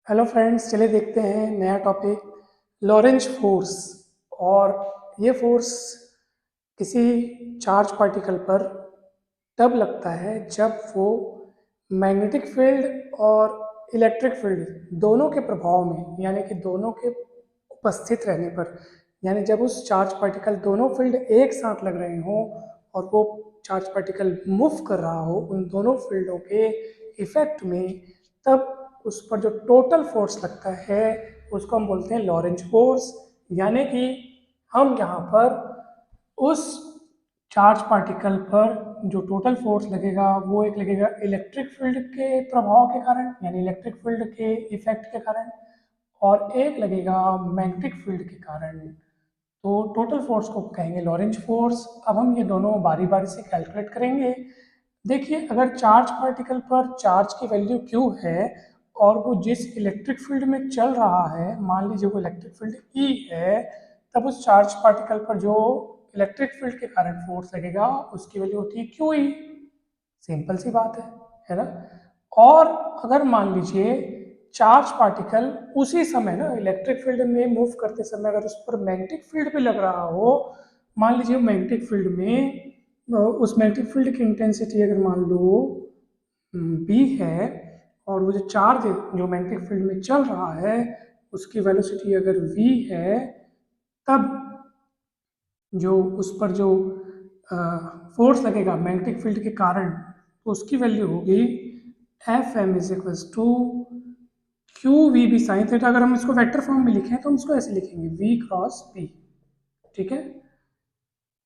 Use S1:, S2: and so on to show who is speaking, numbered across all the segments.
S1: Hello friends, चलिए देखते हैं नया टॉपिक लॉरेंज फोर्स। और ये फोर्स किसी चार्ज पार्टिकल पर तब लगता है जब वो मैग्नेटिक फील्ड और इलेक्ट्रिक फील्ड दोनों के प्रभाव में, यानी कि दोनों के उपस्थित रहने पर, यानी जब उस चार्ज पार्टिकल दोनों फील्ड एक साथ लग रहे हों और वो चार्ज पार्टिकल मूव कर रहा हो उन दोनों फील्डों के इफेक्ट में, तब उस पर जो टोटल फोर्स लगता है उसको हम बोलते हैं लॉरेंज फोर्स। यानी कि हम यहाँ पर उस चार्ज पार्टिकल पर जो टोटल फोर्स लगेगा वो एक लगेगा इलेक्ट्रिक फील्ड के प्रभाव के कारण, यानी इलेक्ट्रिक फील्ड के इफेक्ट के कारण, और एक लगेगा मैग्नेटिक फील्ड के कारण। तो टोटल फोर्स को कहेंगे लॉरेंज फोर्स। अब हम ये दोनों बारी बारी से कैलकुलेट करेंगे। देखिए, अगर चार्ज पार्टिकल पर चार्ज की वैल्यू Q है और वो जिस इलेक्ट्रिक फील्ड में चल रहा है, मान लीजिए वो इलेक्ट्रिक फील्ड E है, तब उस चार्ज पार्टिकल पर जो इलेक्ट्रिक फील्ड के कारण फोर्स लगेगा उसकी वैल्यू होती है QE। सिंपल सी बात है ना। और अगर मान लीजिए चार्ज पार्टिकल उसी समय ना इलेक्ट्रिक फील्ड में मूव करते समय अगर उस पर मैग्नेटिक फील्ड भी लग रहा हो, मान लीजिए मैग्नेटिक फील्ड में उस मैग्नेटिक फील्ड की इंटेंसिटी अगर मान लो B है, और वो जो चार्ज जो मैग्नेटिक फील्ड में चल रहा है उसकी वेलोसिटी अगर V है, तब जो उस पर जो फोर्स लगेगा मैग्नेटिक फील्ड के कारण, तो उसकी वैल्यू होगी F M is equals to Q V B sine theta. अगर हम इसको वेक्टर फॉर्म में लिखें तो हम इसको ऐसे लिखेंगे V क्रॉस P, ठीक है।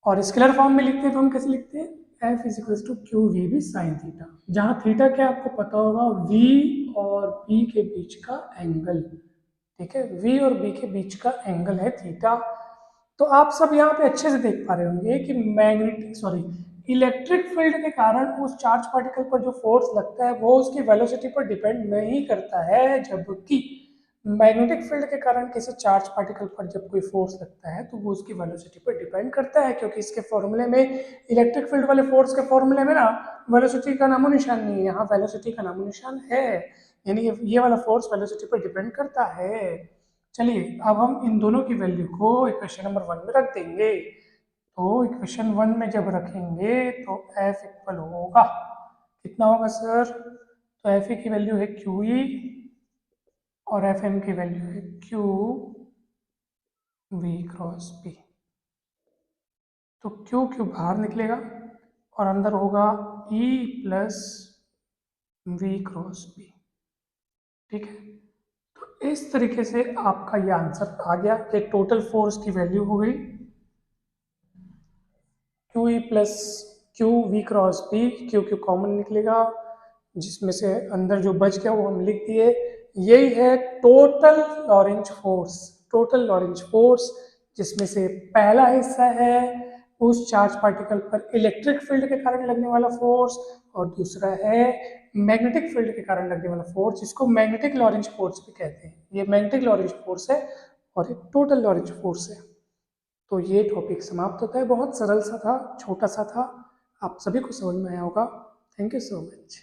S1: और स्केलर फॉर्म में लिखते हैं तो हम कैसे लिखते हैं F is equals to Q V B sine theta, जहाँ थीटा क्या आपको पता होगा V और P के बीच का एंगल, ठीक है। V और B के बीच का एंगल है थीटा। तो आप सब यहाँ पे अच्छे से देख पा रहे होंगे कि इलेक्ट्रिक फील्ड के कारण उस चार्ज पार्टिकल पर जो फोर्स लगता है वो उसकी वेलोसिटी पर डिपेंड नहीं करता है, जबकि मैग्नेटिक फील्ड के कारण किसी चार्ज पार्टिकल पर जब कोई फोर्स लगता है तो वो उसकी वेलोसिटी पर डिपेंड करता है, क्योंकि इसके फॉर्मूले में, इलेक्ट्रिक फील्ड वाले फोर्स के फॉर्मूले में ना वेलोसिटी का नामो निशान नहीं है, यहाँ वेलोसिटी का नामो निशान है, यानी ये वाला फोर्स वेलोसिटी पर डिपेंड करता है। चलिए, अब हम इन दोनों की वैल्यू को इक्वेशन नंबर 1 में रख देंगे। तो इक्वेशन 1 में जब रखेंगे तो एफ इक्वल होगा, कितना होगा सर? तो एफ की वैल्यू है क्यू ई और एफ एम की वैल्यू है क्यू वी क्रॉस पी। तो क्यू क्यू बाहर निकलेगा और अंदर होगा E plus V cross P, ठीक है। तो इस तरीके से आपका ये आंसर आ गया कि टोटल फोर्स की वैल्यू हो गई Q E plus Q V cross P. Q Q common निकलेगा, जिसमें से अंदर जो बच गया वो हम लिख दिए। यही है total Lorentz force. Total Lorentz force जिसमें से पहला हिस्सा है उस चार्ज पार्टिकल पर इलेक्ट्रिक फील्ड के कारण लगने वाला फोर्स, और दूसरा है मैग्नेटिक फील्ड के कारण लगने वाला फोर्स, जिसको मैग्नेटिक लॉरेंज फोर्स भी कहते हैं। ये मैग्नेटिक लॉरेंज फोर्स है और एक टोटल लॉरेंज फोर्स है। तो ये टॉपिक समाप्त होता है। बहुत सरल सा था, छोटा सा था, आप सभी को समझ में आया होगा। Thank you so much.